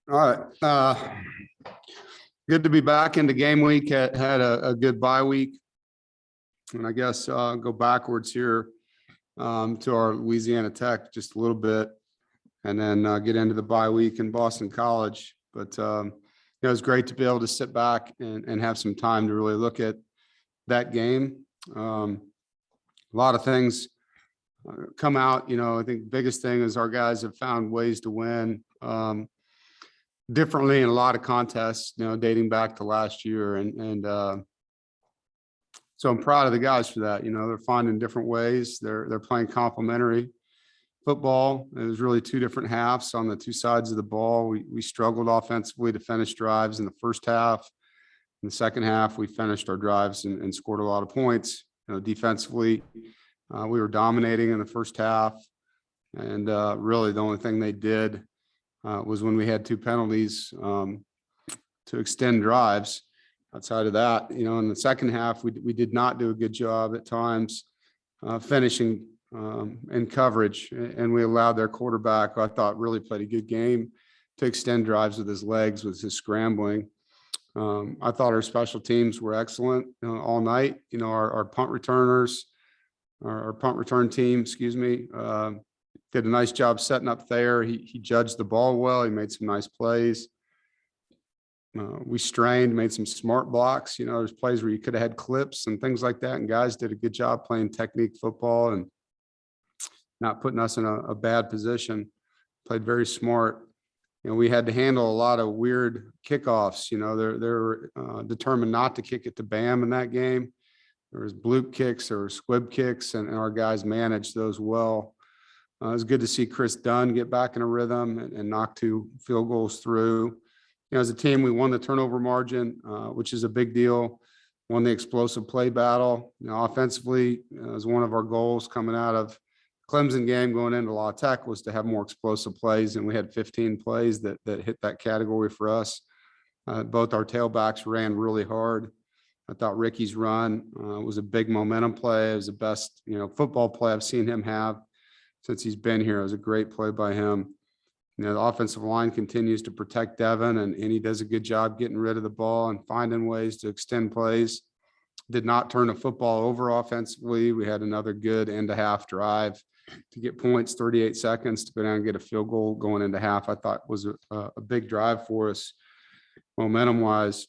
All right. Good to be back into game week. Had a good bye week. And I guess go backwards here to our Louisiana Tech just a little bit, and then get into the bye week in Boston College. But it was great to be able to sit back and have some time to really look at that game. A lot of things come out. I think the biggest thing is our guys have found ways to win differently in a lot of contests, dating back to last year. And so I'm proud of the guys for that. They're finding different ways. They're playing complementary football. It was really two different halves on the two sides of the ball. We struggled offensively to finish drives in the first half. In the second half, we finished our drives and scored a lot of points. Defensively, we were dominating in the first half. And really the only thing they did was when we had two penalties to extend drives. Outside of that, in the second half, we did not do a good job at times finishing in coverage, and we allowed their quarterback, who I thought really played a good game, to extend drives with his legs, with his scrambling. I thought our special teams were excellent all night. Our punt returners, our punt return team, did a nice job setting up there. He judged the ball well. He made some nice plays. We strained, made some smart blocks. There's plays where you could have had clips and things like that. And guys did a good job playing technique football and not putting us in a bad position. Played very smart. We had to handle a lot of weird kickoffs. They're determined not to kick it to Bam in that game. There was bloop kicks, there were squib kicks, and our guys managed those well. It was good to see Chris Dunn get back in a rhythm and knock two field goals through. As a team, we won the turnover margin, which is a big deal. Won the explosive play battle. Offensively, as one of our goals coming out of Clemson game going into La Tech was to have more explosive plays, and we had 15 plays that hit that category for us. Both our tailbacks ran really hard. I thought Ricky's run was a big momentum play. It was the best, football play I've seen him have since he's been here. It was a great play by him. The offensive line continues to protect Devin, and he does a good job getting rid of the ball and finding ways to extend plays. Did not turn the football over offensively. We had another good end of half drive to get points, 38 seconds to go down and get a field goal going into half. I thought was a big drive for us momentum wise.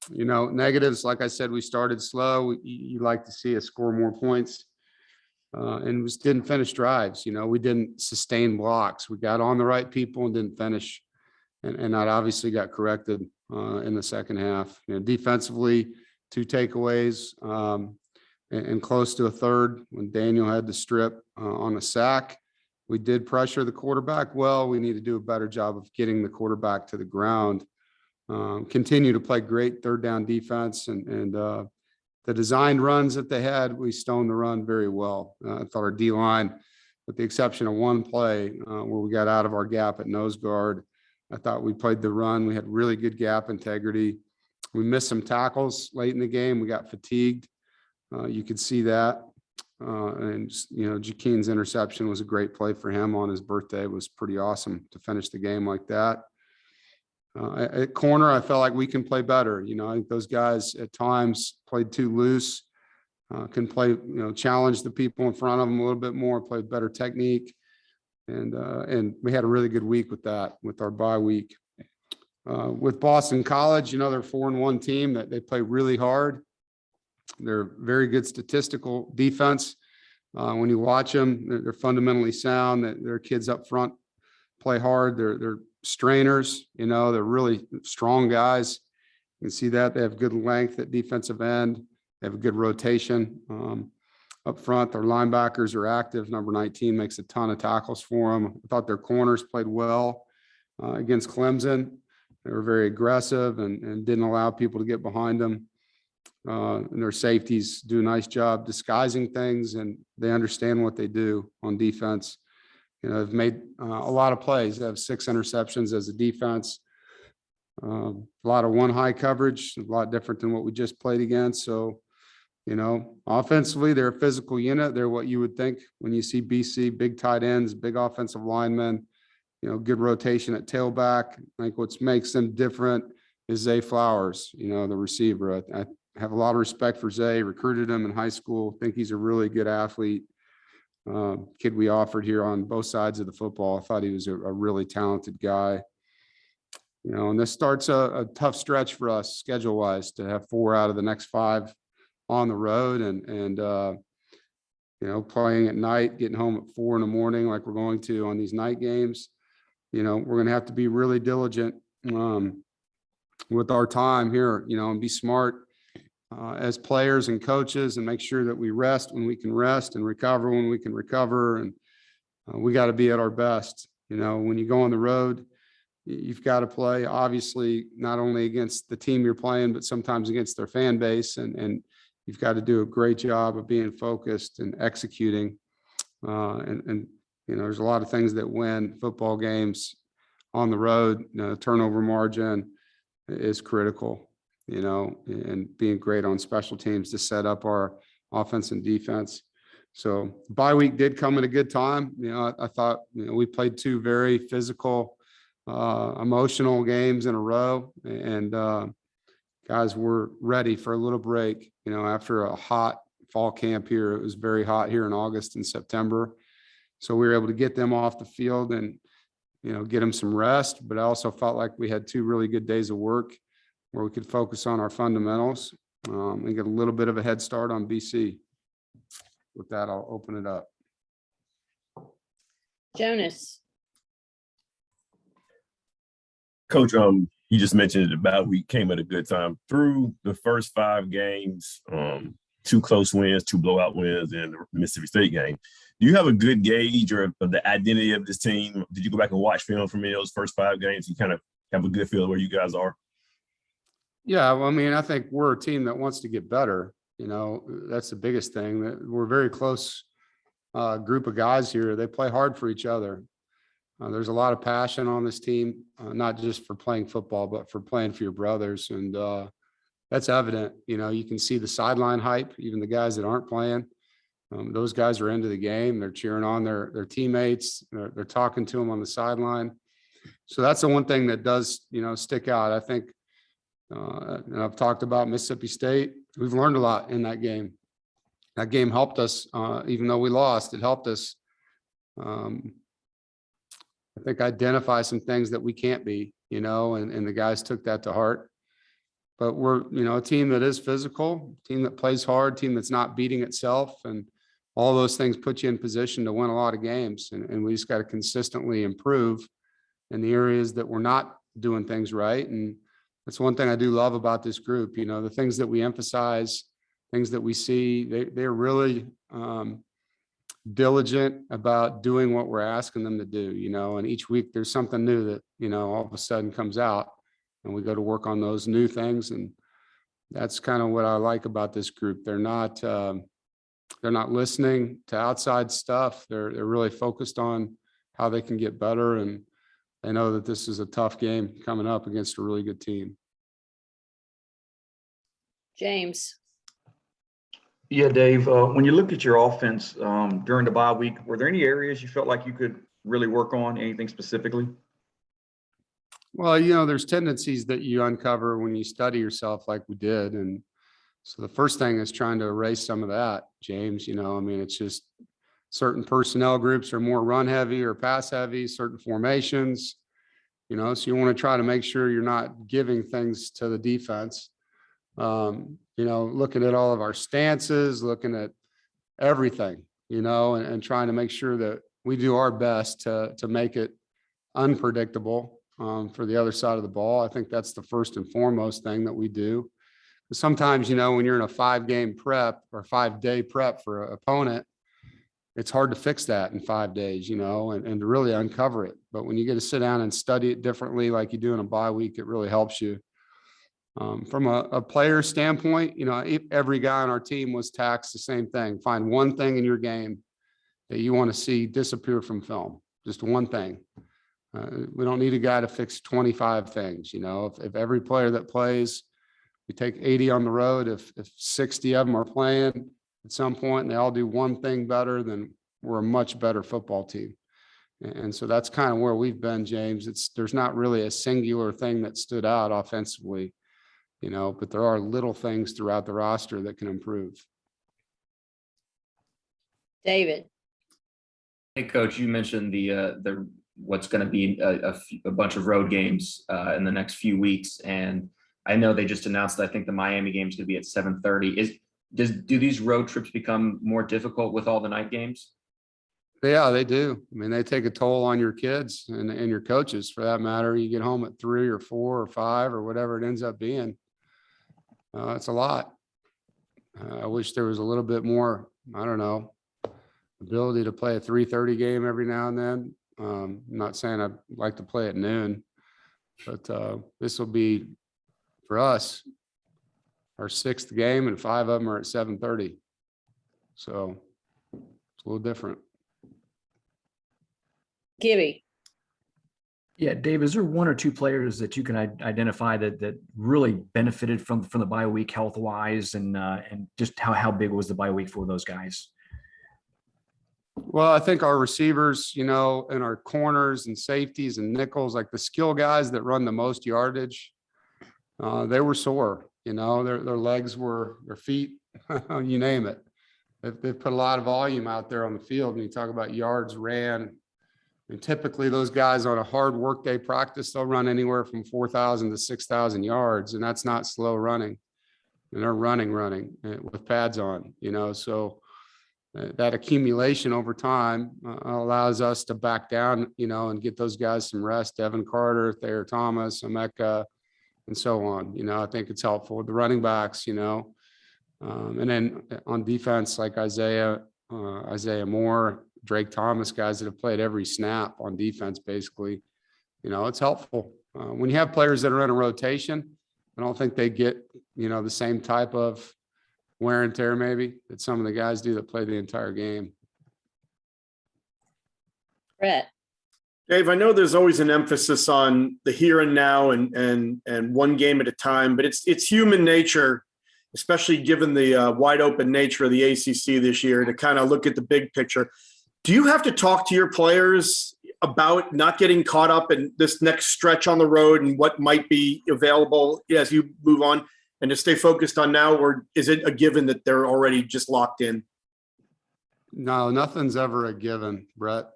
Negatives, like I said, we started slow. You like to see us score more points. And just didn't finish drives. We didn't sustain blocks. We got on the right people and didn't finish. And that obviously got corrected in the second half. Defensively, 2 takeaways and close to a third when Daniel had to strip on a sack. We did pressure the quarterback well. We need to do a better job of getting the quarterback to the ground. Continue to play great third down defense and the designed runs that they had, we stoned the run very well. I thought our D-line, with the exception of one play where we got out of our gap at nose guard, I thought we played the run. We had really good gap integrity. We missed some tackles late in the game. We got fatigued. You could see that. And Jakeen's interception was a great play for him on his birthday. It was pretty awesome to finish the game like that. At corner, I felt like we can play better. I think those guys at times played too loose, can play, challenge the people in front of them a little bit more, play better technique. And we had a really good week with that, with our bye week. With Boston College, they're a 4-1 team that they play really hard. They're very good statistical defense. When you watch them, they're fundamentally sound. Their kids up front play hard. They're strainers, they're really strong guys. You can see that they have good length at defensive end. They have a good rotation up front. Their linebackers are active. Number 19 makes a ton of tackles for them. I thought their corners played well against Clemson. They were very aggressive and didn't allow people to get behind them. And their safeties do a nice job disguising things, and they understand what they do on defense. They've made a lot of plays. They have 6 interceptions as a defense. A lot of one high coverage, a lot different than what we just played against. So, offensively, they're a physical unit. They're what you would think when you see BC, big tight ends, big offensive linemen. good rotation at tailback. I think what makes them different is Zay Flowers, the receiver. I have a lot of respect for Zay, recruited him in high school, think he's a really good athlete. Kid we offered here on both sides of the football. I thought he was a really talented guy. And this starts a tough stretch for us schedule wise to have 4 out of the next 5 on the road and playing at night, getting home at 4 a.m. like we're going to on these night games. We're going to have to be really diligent with our time here, and be smart as players and coaches and make sure that we rest when we can rest and recover when we can recover. And we got to be at our best. When you go on the road, you've got to play, obviously, not only against the team you're playing, but sometimes against their fan base. And you've got to do a great job of being focused and executing. There's a lot of things that win football games on the road. Turnover margin is critical, and being great on special teams to set up our offense and defense. So bye week did come at a good time. I thought, we played 2 very physical, emotional games in a row, and guys were ready for a little break. After a hot fall camp here, it was very hot here in August and September. So we were able to get them off the field and, get them some rest. But I also felt like we had 2 really good days of work where we could focus on our fundamentals and get a little bit of a head start on BC. With that, I'll open it up. Jonas. Coach, you just mentioned it about we came at a good time through the first 5 games, 2 close wins, 2 blowout wins, and the Mississippi State game. Do you have a good gauge of the identity of this team? Did you go back and watch film from those first 5 games? You kind of have a good feel of where you guys are? Yeah, well, I think we're a team that wants to get better. That's the biggest thing. That we're a very close group of guys here. They play hard for each other. There's a lot of passion on this team, not just for playing football, but for playing for your brothers. And that's evident. You can see the sideline hype, even the guys that aren't playing. Those guys are into the game. They're cheering on their teammates. They're talking to them on the sideline. So that's the one thing that does, stick out. I think, and I've talked about Mississippi State. We've learned a lot in that game. That game helped us, even though we lost. It helped us. I think identify some things that we can't be, and the guys took that to heart. But we're, a team that is physical, team that plays hard, team that's not beating itself, and all those things put you in position to win a lot of games. And we just got to consistently improve in the areas that we're not doing things right. And that's one thing I do love about this group. The things that we emphasize, things that we see, they're really diligent about doing what we're asking them to do, and each week there's something new that, all of a sudden comes out, and we go to work on those new things. And that's kind of what I like about this group. They're not listening to outside stuff. They're really focused on how they can get better. And they know that this is a tough game coming up against a really good team. James. Yeah, Dave, when you look at your offense during the bye week, were there any areas you felt like you could really work on, anything specifically? Well, there's tendencies that you uncover when you study yourself like we did. And so the first thing is trying to erase some of that, James. It's just certain personnel groups are more run heavy or pass heavy, certain formations, so you want to try to make sure you're not giving things to the defense. Looking at all of our stances, looking at everything, and trying to make sure that we do our best to make it unpredictable for the other side of the ball. I think that's the first and foremost thing that we do. Sometimes, when you're in a 5-game prep or 5-day prep for an opponent, it's hard to fix that in 5 days, and to really uncover it. But when you get to sit down and study it differently, like you do in a bye week, it really helps you. From a player standpoint, every guy on our team was taxed the same thing. Find one thing in your game that you want to see disappear from film, just one thing. We don't need a guy to fix 25 things. If every player that plays, we take 80 on the road, if 60 of them are playing at some point and they all do one thing better, then we're a much better football team. And so that's kind of where we've been, James. There's not really a singular thing that stood out offensively, but there are little things throughout the roster that can improve. David, Hey, Coach, you mentioned the what's going to be a bunch of road games in the next few weeks, and I know they just announced that I think the Miami game is going to be at 7:30. Do these road trips become more difficult with all the night games? Yeah, they do. I mean, they take a toll on your kids and your coaches for that matter. You get home at 3 or 4 or 5 or whatever it ends up being. It's a lot. I wish there was a little bit more, I don't know, ability to play a 3:30 game every now and then. I'm not saying I'd like to play at noon, but this will be, for us, our 6th game, and 5 of them are at 7:30. So it's a little different. Gibby, Yeah, Dave, is there 1 or 2 players that you can identify that really benefited from the bye week health wise, and just how big was the bye week for those guys? Well, I think our receivers, and our corners and safeties and nickels, like the skill guys that run the most yardage, they were sore. Their legs were, their feet, you name it. They've put a lot of volume out there on the field. And you talk about yards ran. And typically those guys on a hard workday practice, they'll run anywhere from 4,000 to 6,000 yards. And that's not slow running. And they're running with pads on, so that accumulation over time allows us to back down, and get those guys some rest. Evan Carter, Thayer Thomas, Emeka, and so on. I think it's helpful with the running backs, and then on defense, like Isaiah Moore, Drake Thomas, guys that have played every snap on defense, basically, it's helpful. When you have players that are in a rotation, I don't think they get, the same type of wear and tear maybe that some of the guys do that play the entire game. Brett, Dave, I know there's always an emphasis on the here and now and one game at a time, but it's human nature, especially given the wide open nature of the ACC this year, to kind of look at the big picture. Do you have to talk to your players about not getting caught up in this next stretch on the road and what might be available as you move on, and to stay focused on now, or is it a given that they're already just locked in? No, nothing's ever a given, Brett.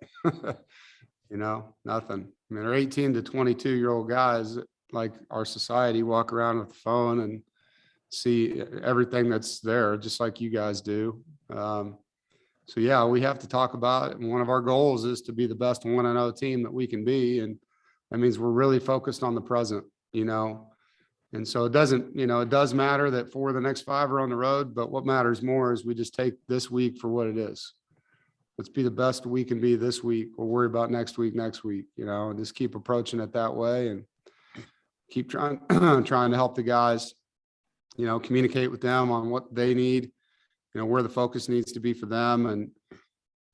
Nothing. I mean, they're 18 to 22-year-old guys, like our society, walk around with the phone and see everything that's there, just like you guys do. So yeah, we have to talk about it. And one of our goals is to be the best 1-0 team that we can be. And that means we're really focused on the present, and so it doesn't, it does matter that 4 of the next 5 are on the road, but what matters more is we just take this week for what it is. Let's be the best we can be this week. We'll worry about next week, and just keep approaching it that way and keep trying to help the guys, communicate with them on what they need, where the focus needs to be for them. And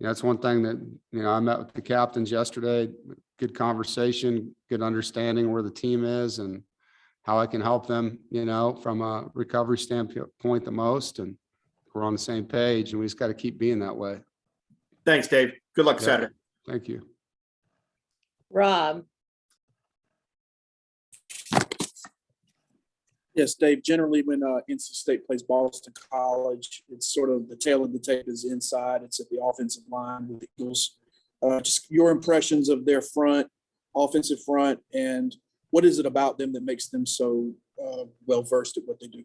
that's one thing that, I met with the captains yesterday, good conversation, good understanding where the team is and how I can help them, from a recovery standpoint the most. And we're on the same page, and we just got to keep being that way. Thanks, Dave. Good luck Yeah. Saturday. Thank you. Rob, Yes, Dave, generally when NC State plays Boston College, it's sort of the tail of the tape is inside. It's at the offensive line with the Eagles. Just your impressions of their offensive front, and what is it about them that makes them so well-versed at what they do?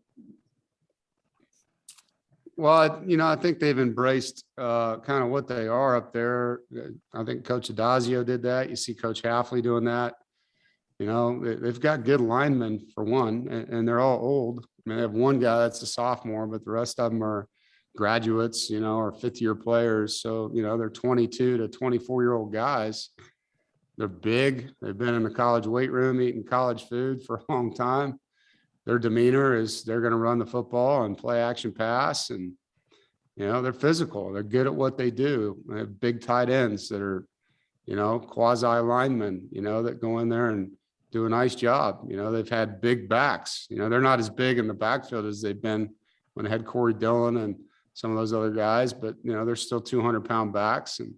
Well, I think they've embraced kind of what they are up there. I think Coach Adazio did that. You see Coach Halfley doing that. They've got good linemen for one, and they're all old. I mean, they have one guy that's a sophomore, but the rest of them are graduates, or 5th-year players. So, they're 22 to 24-year-old guys. They're big. They've been in the college weight room eating college food for a long time. Their demeanor is they're going to run the football and play action pass. And, they're physical. They're good at what they do. They have big tight ends that are, quasi linemen, that go in there and do a nice job. They've had big backs. They're not as big in the backfield as they've been when they had Corey Dillon and some of those other guys, but, they're still 200-pound backs. And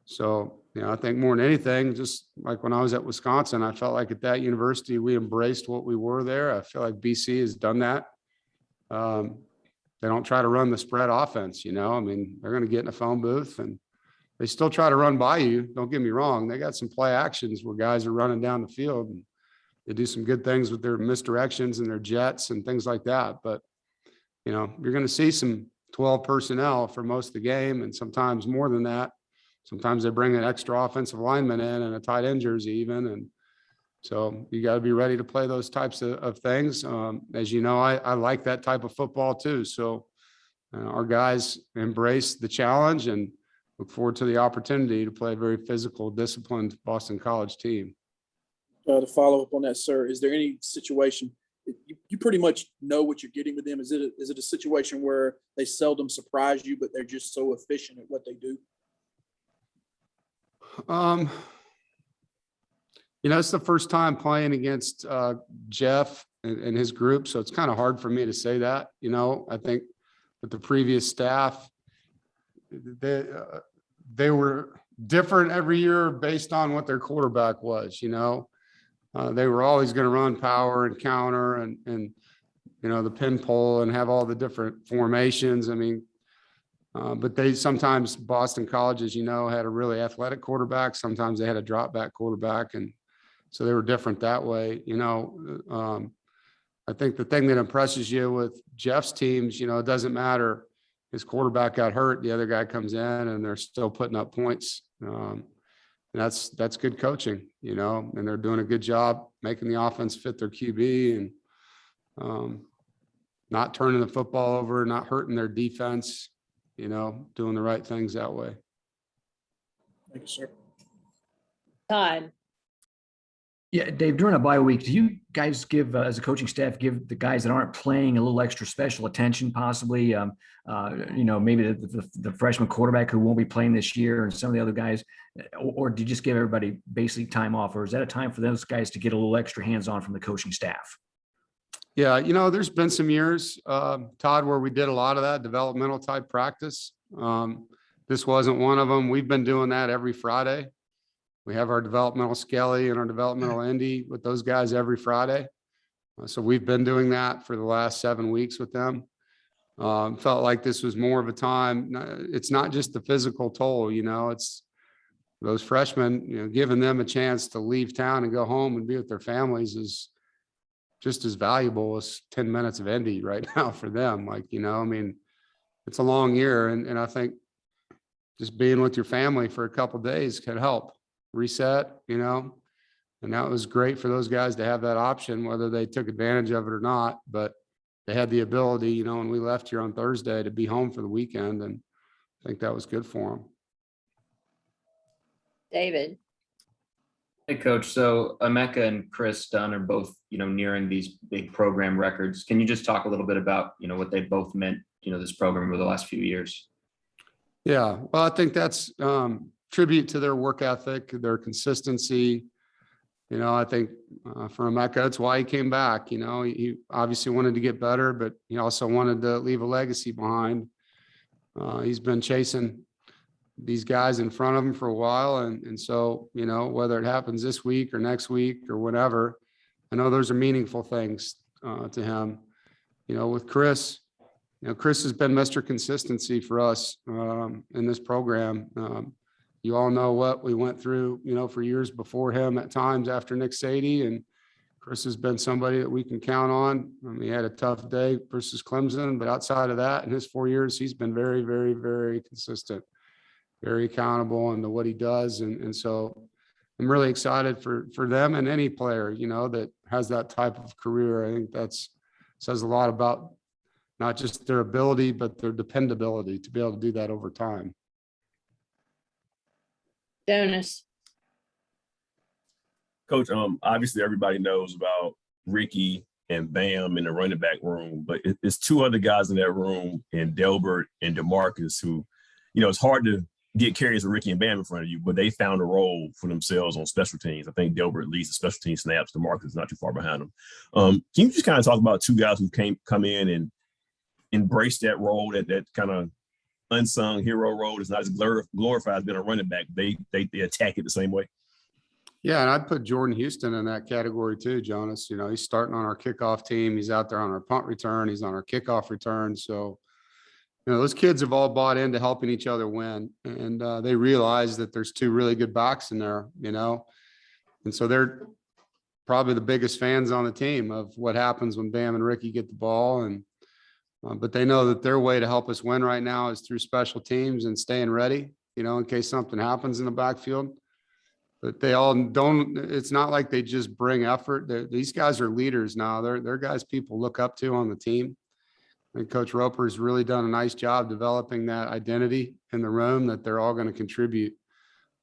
So, I think more than anything, just like when I was at Wisconsin, I felt like at that university, we embraced what we were there. I feel like BC has done that. They don't try to run the spread offense, I mean, they're going to get in a phone booth and they still try to run by you. Don't get me wrong. They got some play actions where guys are running down the field and they do some good things with their misdirections and their jets and things like that. But, you're going to see some 12 personnel for most of the game and sometimes more than that. Sometimes they bring an extra offensive lineman in and a tight end jersey even. And so you got to be ready to play those types of things. As you know, I like that type of football too. So our guys embrace the challenge and look forward to the opportunity to play a very physical, disciplined Boston College team. To follow up on that, sir, is there any situation you pretty much know what you're getting with them? Is it a situation where they seldom surprise you, but they're just so efficient at what they do? It's the first time playing against Jeff and his group, so it's kind of hard for me to say that. I think with the previous staff, they were different every year based on what their quarterback was. They were always going to run power and counter and the pin pull and have all the different formations. I mean, but they sometimes Boston College, as you know, had a really athletic quarterback. Sometimes they had a drop back quarterback. And so they were different that way. I think the thing that impresses you with Jeff's teams, it doesn't matter. His quarterback got hurt. The other guy comes in and they're still putting up points. And that's good coaching, and they're doing a good job making the offense fit their QB and not turning the football over, not hurting their defense, doing the right things that way. Thank you, sir. Todd. Yeah, Dave, during a bye week, do you guys give, as a coaching staff, give the guys that aren't playing a little extra special attention, possibly? Maybe the freshman quarterback who won't be playing this year and some of the other guys, or do you just give everybody basically time off? Or is that a time for those guys to get a little extra hands-on from the coaching staff? Yeah, there's been some years, Todd, where we did a lot of that developmental type practice. This wasn't one of them. We've been doing that every Friday. We have our developmental Skelly and our developmental Indy with those guys every Friday. So we've been doing that for the last 7 weeks with them. Felt like this was more of a time. It's not just the physical toll, it's those freshmen, giving them a chance to leave town and go home and be with their families is just as valuable as 10 minutes of Indy right now for them. I mean, it's a long year. And I think just being with your family for a couple of days can help reset, and that was great for those guys to have that option, whether they took advantage of it or not, but they had the ability, when we left here on Thursday, to be home for the weekend. And I think that was good for them. David. Hey, Coach. So Emeka and Chris Dunn are both, nearing these big program records. Can you just talk a little bit about, what they both meant, this program over the last few years? Yeah, well, I think that's tribute to their work ethic, their consistency. I think for Emeka, that's why he came back. He obviously wanted to get better, but he also wanted to leave a legacy behind. He's been chasing these guys in front of him for a while. And so, whether it happens this week or next week or whatever, I know those are meaningful things to him. With Chris, Chris has been Mr. Consistency for us in this program. You all know what we went through, for years before him at times after Nick Sadie, and Chris has been somebody that we can count on. I mean, he had a tough day versus Clemson, but outside of that, in his 4 years, he's been very, very, very consistent, very accountable into what he does. And so I'm really excited for them and any player, that has that type of career. I think that's says a lot about not just their ability, but their dependability to be able to do that over time. Jonas. Coach, obviously everybody knows about Ricky and Bam in the running back room, but it's two other guys in that room, and Delbert and DeMarcus, who, it's hard to get carries with Ricky and Bam in front of you, but they found a role for themselves on special teams. I think Delbert leads the special team snaps. DeMarcus is not too far behind him. Can you just kind of talk about two guys who come in and embrace that role, that kind of unsung hero role. It's not as glorified as being a running back. They attack it the same way. Yeah, and I'd put Jordan Houston in that category too, Jonas. You know, he's starting on our kickoff team. He's out there on our punt return. He's on our kickoff return. So, you know, those kids have all bought into helping each other win. And they realize that there's two really good backs in there, you know. And so they're probably the biggest fans on the team of what happens when Bam and Ricky get the ball. And but they know that their way to help us win right now is through special teams and staying ready, you know, in case something happens in the backfield. But they all don't, it's not like they just bring effort. These guys are leaders now. They're guys people look up to on the team. And Coach Roper's really done a nice job developing that identity in the room that they're all going to contribute,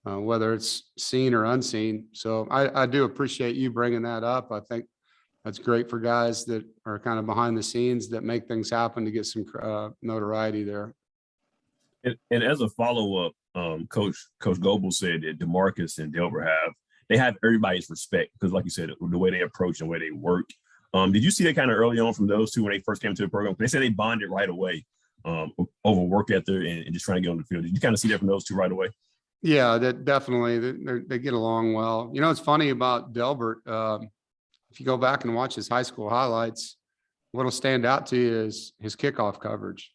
whether it's seen or unseen. So I do appreciate you bringing that up. I think that's great for guys that are kind of behind the scenes that make things happen to get some notoriety there. And as a follow-up, Coach Goebel said that DeMarcus and Delbert have everybody's respect because, like you said, the way they approach and the way they work. Did you see that kind of early on from those two when they first came to the program? They said they bonded right away over work ethic and just trying to get on the field. Did you kind of see that from those two right away? Yeah, that definitely they get along well. You know, it's funny about Delbert. If you go back and watch his high school highlights, what'll stand out to you is his kickoff coverage.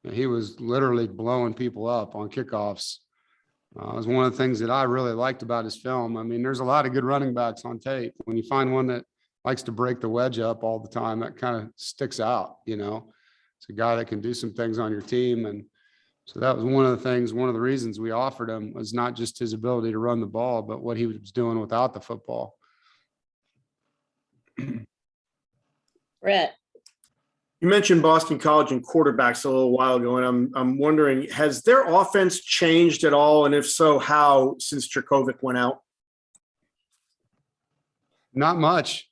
He was literally blowing people up on kickoffs. It was one of the things that I really liked about his film. I mean, there's a lot of good running backs on tape. When you find one that likes to break the wedge up all the time, that kind of sticks out, you know. It's a guy that can do some things on your team. And so that was one of the things, one of the reasons we offered him was not just his ability to run the ball, but what he was doing without the football. Brett. You mentioned Boston College and quarterbacks a little while ago, and I'm wondering, has their offense changed at all? And if so, how since Dracovic went out? Not much,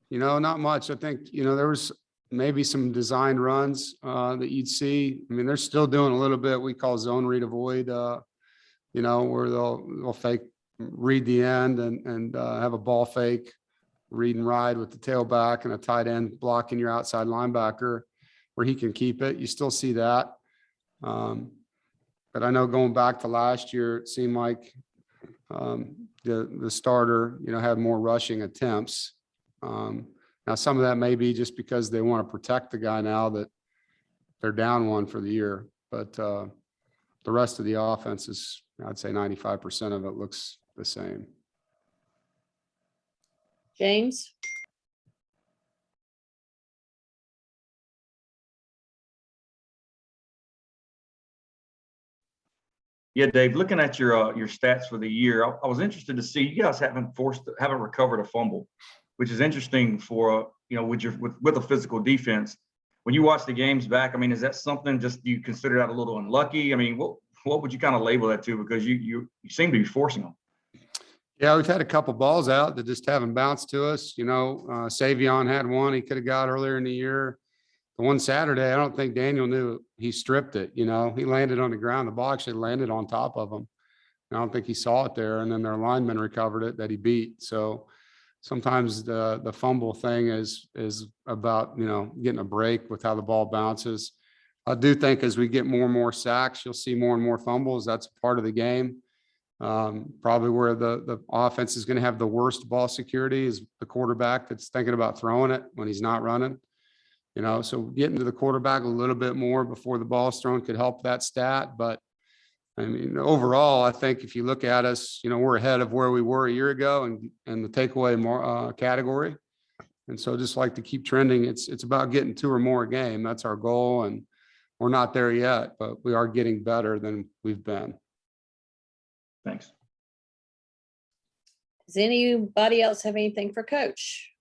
you know, not much. I think, you know, there was maybe some designed runs that you'd see. I mean, they're still doing a little bit we call zone read avoid, you know, where they'll fake read the end and have a ball fake, read and ride with the tailback and a tight end blocking your outside linebacker where he can keep it. You still see that. But I know going back to last year, it seemed like the starter, you know, had more rushing attempts. Now, some of that may be just because they want to protect the guy now that they're down one for the year. But the rest of the offense is, I'd say 95% of it looks the same. James. Yeah, Dave, looking at your stats for the year, I was interested to see you guys haven't recovered a fumble, which is interesting for, you know, with a physical defense. When you watch the games back, I mean, is that something just you consider that a little unlucky? I mean, what would you kind of label that to? Because you seem to be forcing them. Yeah, we've had a couple balls out that just haven't bounced to us. You know, Savion had one he could have got earlier in the year. The one Saturday, I don't think Daniel knew he stripped it. You know, he landed on the ground. The ball actually landed on top of him. I don't think he saw it there. And then their lineman recovered it that he beat. So sometimes the fumble thing is about, you know, getting a break with how the ball bounces. I do think as we get more and more sacks, you'll see more and more fumbles. That's part of the game. Probably where the offense is going to have the worst ball security is the quarterback that's thinking about throwing it when he's not running, you know, so getting to the quarterback a little bit more before the ball is thrown could help that stat. But I mean, overall, I think if you look at us, you know, we're ahead of where we were a year ago and the takeaway category. And so just like to keep trending, it's about getting 2 or more a game. That's our goal. And we're not there yet, but we are getting better than we've been. Thanks. Does anybody else have anything for Coach?